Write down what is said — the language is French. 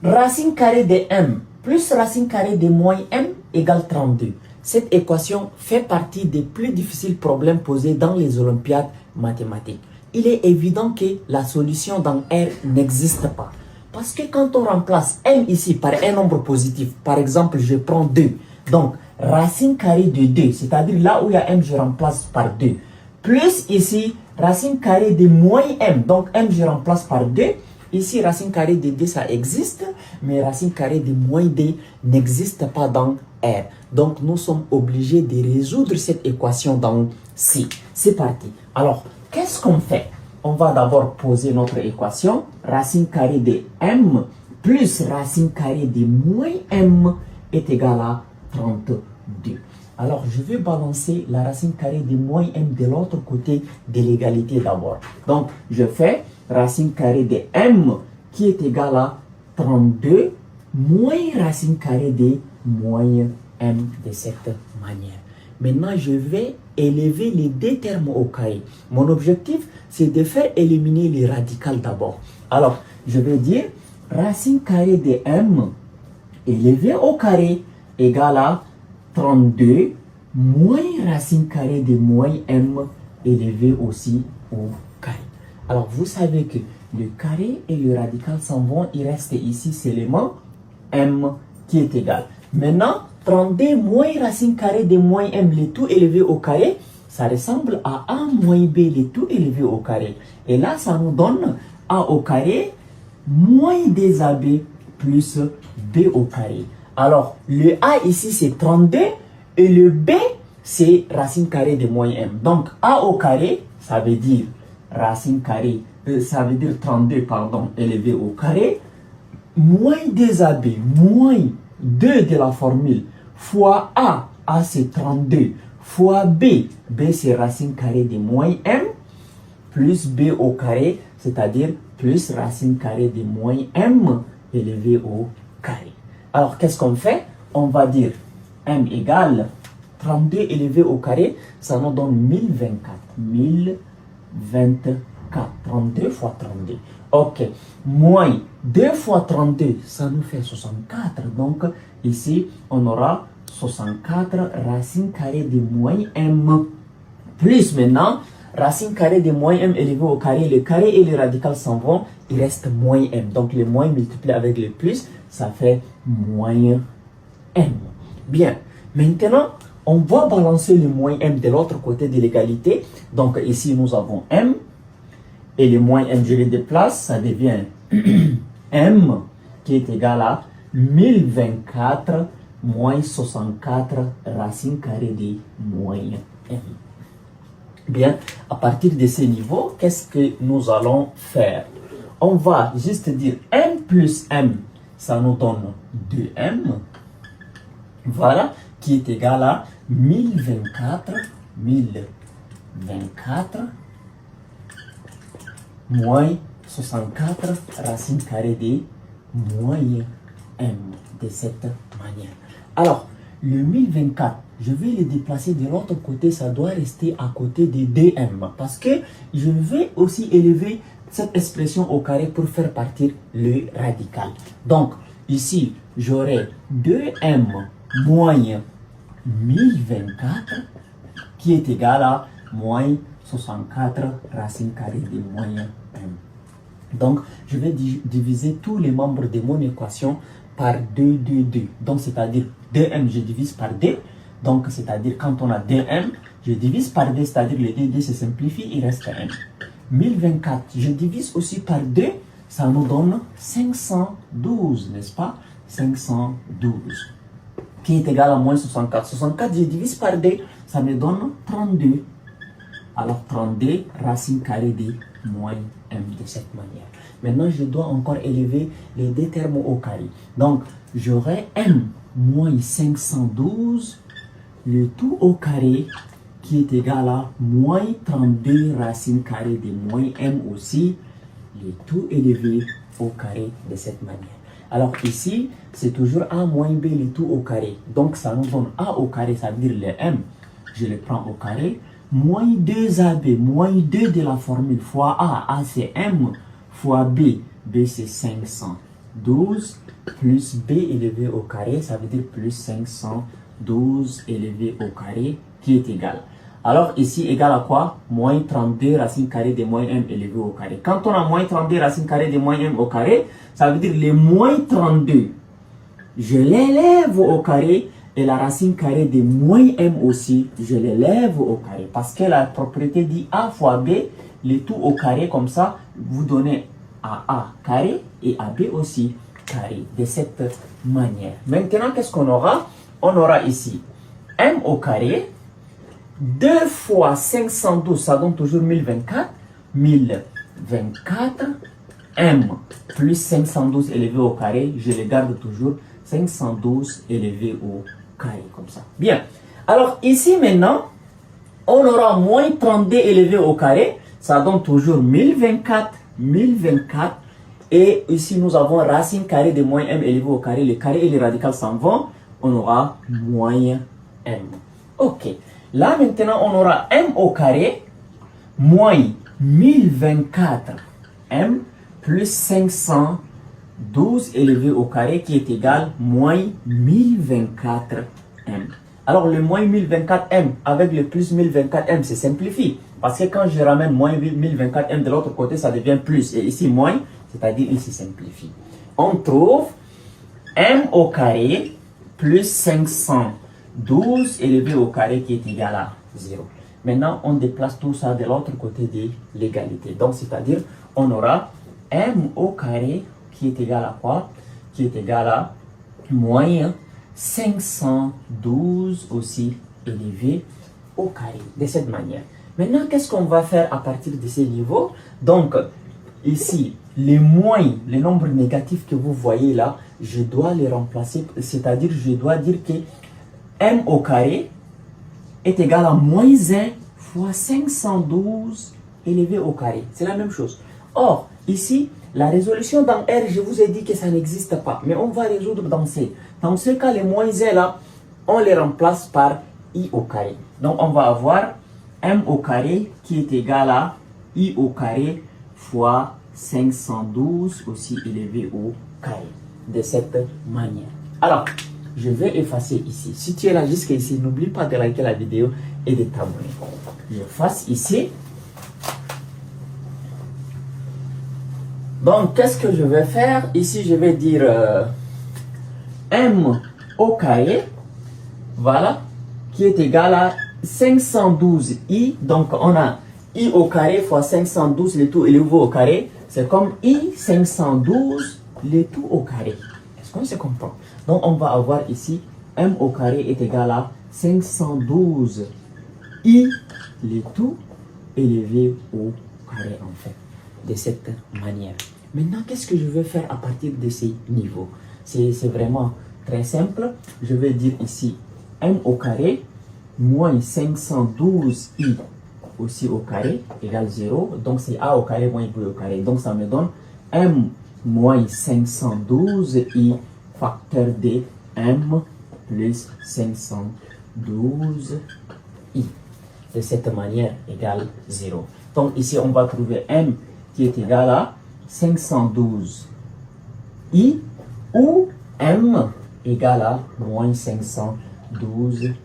racine carrée de m plus racine carrée de moins m égale 32. Cette équation fait partie des plus difficiles problèmes posés dans les olympiades mathématiques. Il est évident que la solution dans R n'existe pas. Parce que quand on remplace m ici par un nombre positif, par exemple, je prends 2. Donc, racine carrée de 2, c'est-à-dire là où il y a m, je remplace par 2. Plus ici, racine carrée de moins m. Donc, m, je remplace par 2. Ici, racine carrée de 2, ça existe, mais racine carrée de moins 2 n'existe pas dans R. Donc, nous sommes obligés de résoudre cette équation dans C. C'est parti. Alors, qu'est-ce qu'on fait? On va d'abord poser notre équation. Racine carrée de m plus racine carrée de moins m est égal à 32. Alors, je vais balancer la racine carrée de moins m de l'autre côté de l'égalité d'abord. Donc, je fais racine carrée de m qui est égal à 32 moins racine carrée de moins m de cette manière. Maintenant, je vais élever les deux termes au carré. Mon objectif, c'est de faire éliminer les radicales d'abord. Alors, je vais dire racine carrée de m élevé au carré égale à 32 moins racine carrée de moins m élevé aussi au carré. Alors, vous savez que le carré et le radical s'en vont. Il reste ici seulement m qui est égal. Maintenant, 32 moins racine carrée de moins m, le tout élevé au carré, ça ressemble à a moins b, le tout élevé au carré. Et là, ça nous donne a au carré moins 2ab plus b au carré. Alors, le a ici, c'est 32 et le b, c'est racine carrée de moins m. Donc, a au carré, ça veut dire racine carrée, ça veut dire 32, pardon, élevé au carré, moins 2ab, moins 2 de la formule, fois a c'est 32, fois b c'est racine carrée de moins m, plus b au carré, c'est-à-dire plus racine carrée de moins m élevé au carré. Alors, qu'est-ce qu'on fait? On va dire m égale 32 élevé au carré, ça nous donne 1024. 1024. 32 fois 32. Ok. Moins 2 fois 32, ça nous fait 64. Donc, ici, on aura 64 racine carrée de moins m. Plus maintenant, racine carrée de moins m élevé au carré. Le carré et le radical s'en vont. Il reste moins m. Donc, le moins multiplié avec le plus, ça fait moins m. Bien. Maintenant, on va balancer le moins m de l'autre côté de l'égalité. Donc, ici, nous avons m. Et le moins m, je le déplace, ça devient m qui est égal à 1024 moins 64 racine carrée de moins m. Bien, à partir de ce niveau, qu'est-ce que nous allons faire? On va juste dire m plus m, ça nous donne 2m. Voilà, qui est égal à 1024 moins 64 racine carrée de moins m de cette manière. Alors, le 1024, je vais le déplacer de l'autre côté, ça doit rester à côté de 2m parce que je vais aussi élever cette expression au carré pour faire partir le radical. Donc, ici, j'aurai 2m moins 1024 qui est égal à moins 64 racine carrée de moins m. Donc, je vais diviser tous les membres de mon équation par 2. Donc, c'est-à-dire 2m, je divise par 2. Donc, c'est-à-dire quand on a 2m, je divise par 2, c'est-à-dire les 2 se simplifient, il reste m. 1024, je divise aussi par 2, ça nous donne 512, n'est-ce pas? 512, qui est égal à moins 64. 64, je divise par 2, ça me donne 32. Alors 32 racine carrée de moins m de cette manière. Maintenant, je dois encore élever les deux termes au carré. Donc, j'aurai m moins 512, le tout au carré, qui est égal à moins 32 racine carrée de moins m aussi, le tout élevé au carré de cette manière. Alors ici, c'est toujours a moins b, le tout au carré. Donc, ça nous donne a au carré, ça veut dire le m, je le prends au carré, moins 2ab, moins 2 de la formule, fois a c'est m, fois b c'est 512. 512 plus b élevé au carré, ça veut dire plus 512 élevé au carré qui est égal. Alors ici, égal à quoi? Moins 32 racine carrée de moins m élevé au carré. Quand on a moins 32 racine carrée de moins m au carré, ça veut dire les moins 32. Je l'élève au carré et la racine carrée de moins m aussi, je l'élève au carré. Parce que la propriété dit a fois b, le tout au carré comme ça, vous donnez à a carré et à b aussi carré. De cette manière. Maintenant, qu'est-ce qu'on aura? On aura ici m au carré. 2 fois 512, ça donne toujours 1024. 1024 m plus 512 élevé au carré, je les garde toujours 512 élevé au carré, comme ça. Bien. Alors ici maintenant, on aura moins 32 élevé au carré, ça donne toujours 1024. 1024. Et ici nous avons racine carrée de moins m élevé au carré, les carrés et les radicales s'en vont, on aura moins m. Ok. Là, maintenant, on aura m au carré moins 1024 m plus 512 élevé au carré qui est égal moins 1024 m. Alors, le moins 1024 m avec le plus 1024 m, c'est simplifié. Parce que quand je ramène moins 1024 m de l'autre côté, ça devient plus. Et ici, moins, c'est-à-dire il se simplifie. On trouve m au carré plus 512 élevé au carré qui est égal à 0. Maintenant, on déplace tout ça de l'autre côté de l'égalité. Donc, c'est-à-dire, on aura m au carré qui est égal à quoi? Qui est égal à moins 512 aussi élevé au carré. De cette manière. Maintenant, qu'est-ce qu'on va faire à partir de ces niveaux? Donc, ici, les moins, les nombres négatifs que vous voyez là, je dois les remplacer, c'est-à-dire je dois dire que m au carré est égal à moins 1 fois 512 élevé au carré. C'est la même chose. Or, ici, la résolution dans R, je vous ai dit que ça n'existe pas. Mais on va résoudre dans C. Dans ce cas, les moins 1 là, on les remplace par I au carré. Donc, on va avoir m au carré qui est égal à I au carré fois 512 aussi élevé au carré. De cette manière. Alors, je vais effacer ici. Si tu es là jusqu'ici, n'oublie pas de liker la vidéo et de t'abonner. J'efface ici. Donc, qu'est-ce que je vais faire? Ici, je vais dire m au carré, voilà, qui est égal à 512i. Donc, on a i au carré fois 512, le tout élevé au carré. C'est comme i 512, le tout au carré. Est-ce qu'on se comprend? Donc, on va avoir ici m au carré est égal à 512 i, le tout élevé au carré, en fait. De cette manière. Maintenant, qu'est-ce que je vais faire à partir de ces niveaux? C'est vraiment très simple. Je vais dire ici m au carré moins 512i aussi au carré égale 0. Donc, c'est a au carré moins b au carré. Donc, ça me donne m moins 512i facteur de m plus 512i. De cette manière égale 0. Donc, ici, on va trouver m qui est égal à 512i ou m égale à moins 512i.